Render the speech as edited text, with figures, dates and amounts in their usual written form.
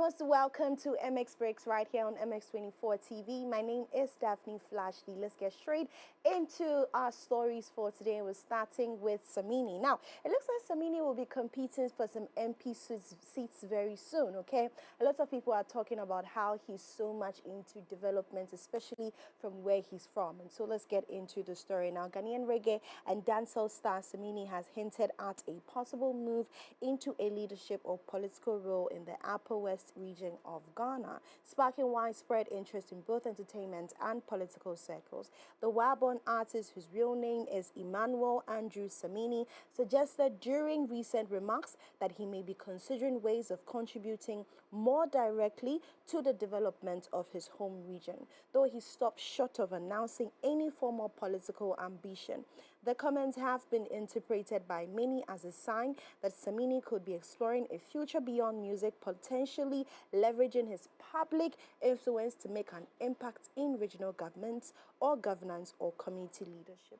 most welcome to MX BREAKZ right here on MX24 TV. My name is Daphne Flashley. Let's get straight into our stories for today. We're starting with Samini. Now, it looks like Samini will be competing for some MP seats very soon, okay? A lot of people are talking about how he's so much into development, especially from where he's from. And so let's get into the story now. Ghanaian reggae and dancehall star Samini has hinted at a possible move into a leadership or political role in the Upper West region of Ghana, sparking widespread interest in both entertainment and political circles. The well-born artist, whose real name is Emmanuel Andrew Samini, suggested during recent remarks that he may be considering ways of contributing more directly to the development of his home region, though he stopped short of announcing any formal political ambition. The comments have been interpreted by many as a sign that Samini could be exploring a future beyond music, potentially leveraging his public influence to make an impact in regional governments or governance or community leadership.